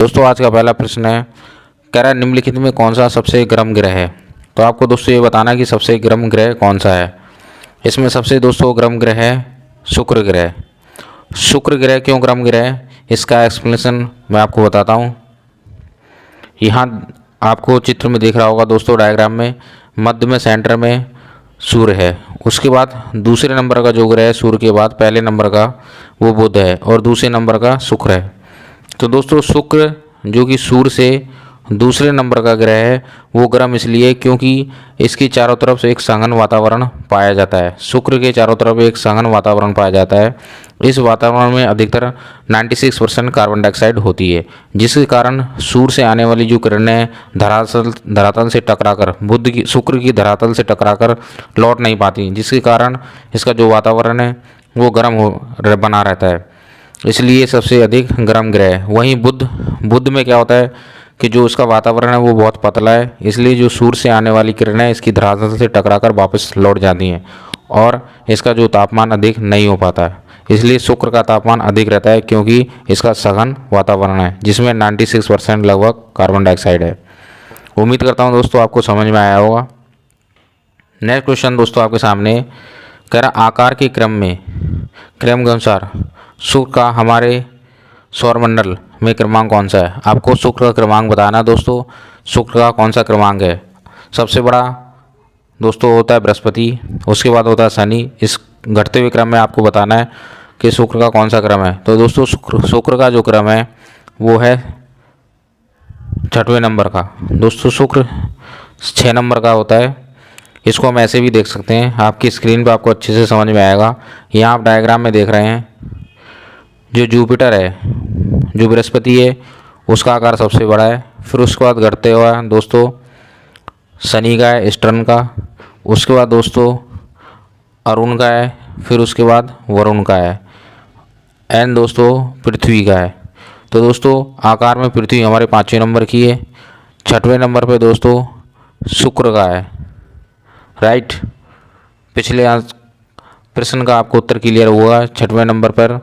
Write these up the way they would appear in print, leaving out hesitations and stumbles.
दोस्तों आज का पहला प्रश्न है, कह रहा है निम्नलिखित में कौन सा सबसे गर्म ग्रह है। तो आपको दोस्तों ये बताना है कि सबसे गर्म ग्रह कौन सा है। इसमें सबसे दोस्तों गर्म ग्रह है शुक्र ग्रह। शुक्र ग्रह क्यों गर्म ग्रह है, इसका एक्सप्लेनेशन मैं आपको बताता हूँ। यहाँ आपको चित्र में दिख रहा होगा दोस्तों, डायग्राम में मध्य में सेंटर में सूर्य है। उसके बाद दूसरे नंबर का जो ग्रह है सूर्य के बाद पहले नंबर का वो बुध है और दूसरे नंबर का शुक्र है। तो दोस्तों शुक्र जो कि सूर्य से दूसरे नंबर का ग्रह है वो गर्म इसलिए क्योंकि इसकी चारों तरफ से एक सघन वातावरण पाया जाता है। शुक्र के चारों तरफ एक सघन वातावरण पाया जाता है। इस वातावरण में अधिकतर 96% कार्बन डाइऑक्साइड होती है, जिसके कारण सूर्य से आने वाली जो किरणें धरातल से टकराकर शुक्र की धरातल से टकराकर लौट नहीं पाती, जिसके कारण इसका जो वातावरण है वो गर्म बना रहता है, इसलिए सबसे अधिक गर्म ग्रह है। वहीं बुध में क्या होता है कि जो उसका वातावरण है वो बहुत पतला है, इसलिए जो सूर्य से आने वाली किरणें इसकी धरातल से टकराकर वापस लौट जाती हैं और इसका जो तापमान अधिक नहीं हो पाता है। इसलिए शुक्र का तापमान अधिक रहता है क्योंकि इसका सघन वातावरण है जिसमें 96% लगभग कार्बन डाइऑक्साइड है। उम्मीद करता हूँ दोस्तों आपको समझ में आया होगा। नेक्स्ट क्वेश्चन दोस्तों आपके सामने कह रहा आकार के क्रम के अनुसार शुक्र का हमारे सौरमंडल में क्रमांक कौन सा है। आपको शुक्र का क्रमांक बताना है दोस्तों। शुक्र का कौन सा क्रमांक है। सबसे बड़ा दोस्तों होता है बृहस्पति, उसके बाद होता है शनि। इस घटते हुए क्रम में आपको बताना है कि शुक्र का कौन सा क्रम है। तो दोस्तों शुक्र का जो क्रम है वो है 6वें नंबर का। दोस्तों शुक्र 6 नंबर का होता है। इसको हम ऐसे भी देख सकते हैं, आपकी स्क्रीन पर आपको अच्छे से समझ में आएगा। यहाँ आप डायग्राम में देख रहे हैं जो जुपिटर है, जो बृहस्पति है, उसका आकार सबसे बड़ा है। फिर उसके बाद घटते हुआ दोस्तों शनि का है, ईस्टर्न का। उसके बाद दोस्तों अरुण का है, फिर उसके बाद वरुण का है, एंड दोस्तों पृथ्वी का है। तो दोस्तों आकार में पृथ्वी हमारे 5वें नंबर की है। 6वें नंबर पे दोस्तों शुक्र का है। राइट, पिछले प्रश्न का आपको उत्तर क्लियर हुआ। 6वें नंबर पर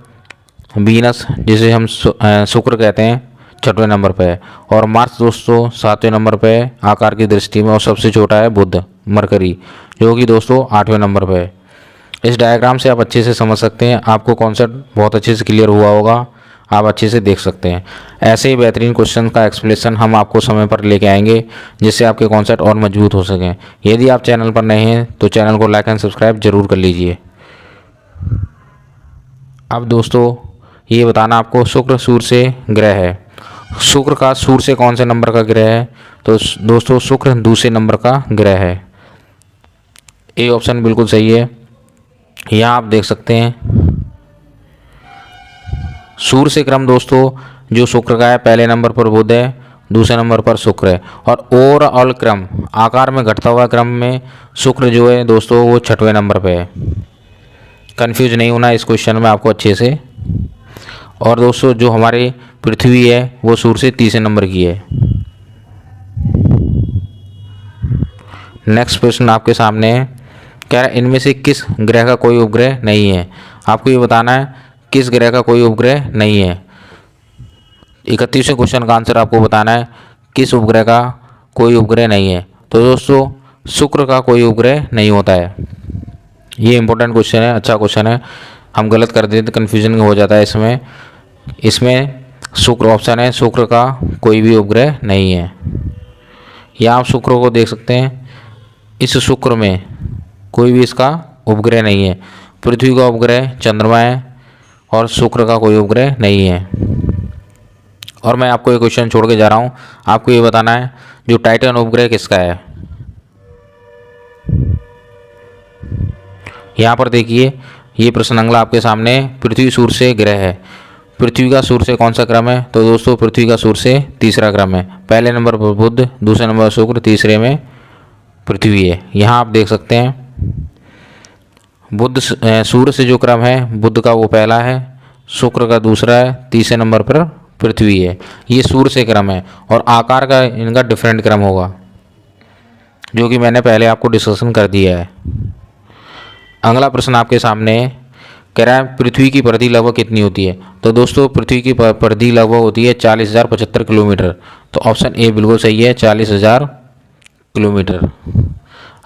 वीनस, जिसे हम शुक्र कहते हैं, 6वें नंबर पे है। और मार्स दोस्तों 7वें नंबर पे है आकार की दृष्टि में। और सबसे छोटा है बुध मरकरी, जो कि दोस्तों 8वें नंबर पे है। इस डायग्राम से आप अच्छे से समझ सकते हैं, आपको कॉन्सेप्ट बहुत अच्छे से क्लियर हुआ होगा, आप अच्छे से देख सकते हैं। ऐसे ही बेहतरीन क्वेश्चन का एक्सप्लेनेशन हम आपको समय पर लेके आएंगे, जिससे आपके कॉन्सेप्ट और मजबूत हो सकें। यदि आप चैनल पर नए हैं तो चैनल को लाइक एंड सब्सक्राइब जरूर कर लीजिए। अब दोस्तों ये बताना आपको, शुक्र सूर्य से ग्रह है। शुक्र का सूर्य से कौन से नंबर का ग्रह है। तो दोस्तों शुक्र दूसरे नंबर का ग्रह है। ए ऑप्शन बिल्कुल सही है। यहाँ आप देख सकते हैं सूर्य से क्रम दोस्तों जो शुक्र का है, पहले नंबर पर बुध है, दूसरे नंबर पर शुक्र है। और ओवरऑल क्रम आकार में घटता हुआ क्रम में शुक्र जो है दोस्तों वो 6वें नंबर पे है। कंफ्यूज नहीं होना इस क्वेश्चन में आपको अच्छे से। और दोस्तों जो हमारी पृथ्वी है वो सूर्य से 3 नंबर की है। नेक्स्ट प्रश्न आपके सामने है, कह रहा है इनमें से किस ग्रह का कोई उपग्रह नहीं है। आपको ये बताना है किस ग्रह का कोई उपग्रह नहीं है। 31वें क्वेश्चन का आंसर आपको बताना है किस उपग्रह का कोई उपग्रह नहीं है। तो दोस्तों शुक्र का कोई उपग्रह नहीं होता है। ये इंपॉर्टेंट क्वेश्चन है, अच्छा क्वेश्चन है। हम गलत कर देते, कन्फ्यूजन हो जाता है इसमें शुक्र ऑप्शन है, शुक्र का कोई भी उपग्रह नहीं है। यहाँ आप शुक्र को देख सकते हैं, इस शुक्र में कोई भी इसका उपग्रह नहीं है। पृथ्वी का उपग्रह चंद्रमा है और शुक्र का कोई उपग्रह नहीं है। और मैं आपको एक क्वेश्चन छोड़ के जा रहा हूँ, आपको ये बताना है जो टाइटन उपग्रह किसका है। यहाँ पर देखिए ये प्रश्न अगला आपके सामने, पृथ्वी सूर्य से ग्रह है। पृथ्वी का सूर्य से कौन सा क्रम है। तो दोस्तों पृथ्वी का सूर्य से 3रा क्रम है। पहले नंबर पर बुध, दूसरे नंबर पर शुक्र, तीसरे में पृथ्वी है। यहाँ आप देख सकते हैं बुध सूर्य से जो क्रम है बुध का वो पहला है, शुक्र का दूसरा है, तीसरे नंबर पर पृथ्वी है। ये सूर्य से क्रम है और आकार का इनका डिफरेंट क्रम होगा, जो कि मैंने पहले आपको डिस्कशन कर दिया है। अगला प्रश्न आपके सामने कह रहा है पृथ्वी की परिधि लगभग कितनी होती है। तो दोस्तों पृथ्वी की परिधि लगभग होती है 40,075 किलोमीटर। तो ऑप्शन ए बिल्कुल सही है, 40,000 किलोमीटर।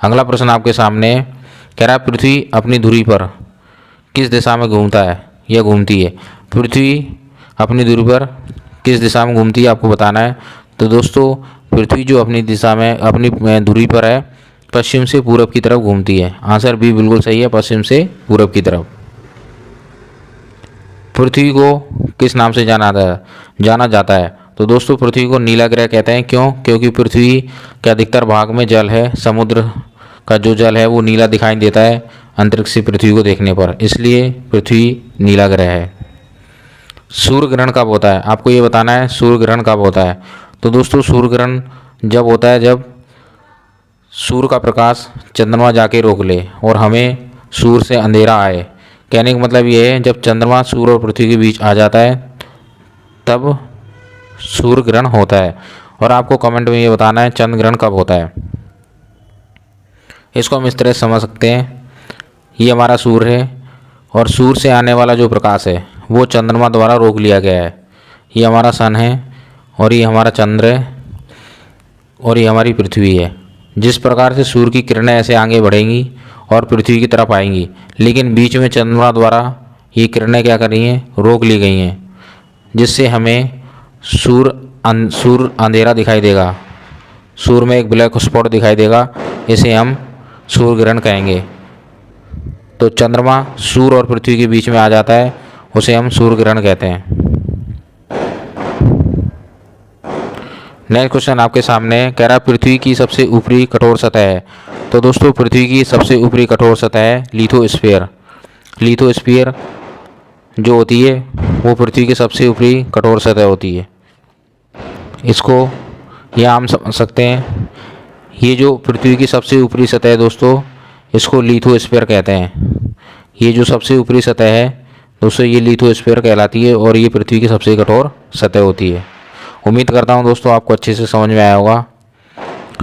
अगला प्रश्न आपके सामने है, कह रहा है पृथ्वी अपनी धुरी पर किस दिशा में घूमता है या घूमती है। पृथ्वी अपनी धुरी पर किस दिशा में घूमती है आपको बताना है। तो दोस्तों पृथ्वी जो अपनी दिशा में अपनी धुरी पर है पश्चिम से पूरब की तरफ घूमती है। आंसर बी बिल्कुल सही है, पश्चिम से पूरब की तरफ। पृथ्वी को किस नाम से जाना जाता है। तो दोस्तों पृथ्वी को नीला ग्रह कहते हैं। क्यों? क्योंकि पृथ्वी के अधिकतर भाग में जल है, समुद्र का जो जल है वो नीला दिखाई देता है अंतरिक्ष से पृथ्वी को देखने पर, इसलिए पृथ्वी नीला ग्रह है। सूर्य ग्रहण कब होता है आपको ये बताना है, सूर्य ग्रहण कब होता है। तो दोस्तों सूर्य ग्रहण जब होता है जब सूर्य का प्रकाश चंद्रमा जाके रोक ले और हमें सूर्य से अंधेरा आए। कहने का मतलब ये है जब चंद्रमा सूर्य और पृथ्वी के बीच आ जाता है तब सूर्य ग्रहण होता है। और आपको कमेंट में ये बताना है चंद्र ग्रहण कब होता है। इसको हम इस तरह समझ सकते हैं, ये हमारा सूर्य है और सूर्य से आने वाला जो प्रकाश है वो चंद्रमा द्वारा रोक लिया गया है। ये हमारा सन है और ये हमारा चंद्र है और ये हमारी पृथ्वी है। जिस प्रकार से सूर्य की किरणें ऐसे आगे बढ़ेंगी और पृथ्वी की तरफ आएंगी, लेकिन बीच में चंद्रमा द्वारा ये किरणें क्या कर रही हैं, रोक ली गई हैं, जिससे हमें सूर्य अंधेरा दिखाई देगा, सूर्य में एक ब्लैक स्पॉट दिखाई देगा, इसे हम सूर्य ग्रहण कहेंगे। तो चंद्रमा सूर्य और पृथ्वी के बीच में आ जाता है, उसे हम सूर्य ग्रहण कहते हैं। नेक्स्ट क्वेश्चन आपके सामने कह रहा है पृथ्वी की सबसे ऊपरी कठोर सतह है। तो दोस्तों पृथ्वी की सबसे ऊपरी कठोर सतह है लिथोस्फीयर। लिथोस्फीयर जो होती है वो पृथ्वी की सबसे ऊपरी कठोर सतह होती है। इसको ये आम समझ सकते हैं, ये जो पृथ्वी की सबसे ऊपरी सतह है दोस्तों इसको लिथोस्फीयर कहते हैं। ये जो सबसे ऊपरी सतह है दोस्तों ये लिथोस्फीयर कहलाती है और ये पृथ्वी की सबसे कठोर सतह होती है। उम्मीद करता हूँ दोस्तों आपको अच्छे से समझ में आया होगा।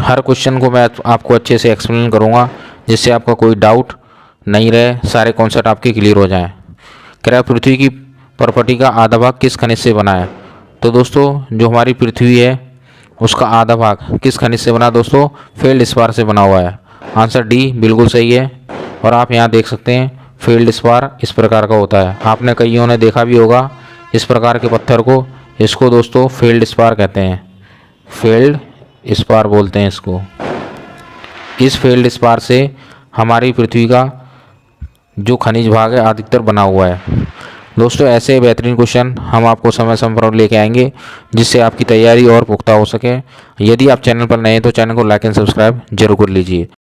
हर क्वेश्चन को मैं आपको अच्छे से एक्सप्लेन करूँगा जिससे आपका कोई डाउट नहीं रहे, सारे कॉन्सेप्ट आपके क्लियर हो जाएं। कह रहा है पृथ्वी की परपटी का आधा भाग किस खनिज से बना है। तो दोस्तों जो हमारी पृथ्वी है उसका आधा भाग किस खनिज से बना है दोस्तों, फेल्डस्पार से बना हुआ है। आंसर डी बिल्कुल सही है। और आप यहाँ देख सकते हैं फेल्डस्पार इस प्रकार का होता है, आपने कईयों ने देखा भी होगा इस प्रकार के पत्थर को, इसको दोस्तों फेल्डस्पार कहते हैं, फेल्डस्पार बोलते हैं इसको। इस फेल्डस्पार से हमारी पृथ्वी का जो खनिज भाग है अधिकतर बना हुआ है। दोस्तों ऐसे बेहतरीन क्वेश्चन हम आपको समय समय पर लेके आएंगे जिससे आपकी तैयारी और पुख्ता हो सके। यदि आप चैनल पर नए हैं तो चैनल को लाइक एंड सब्सक्राइब जरूर कर लीजिए।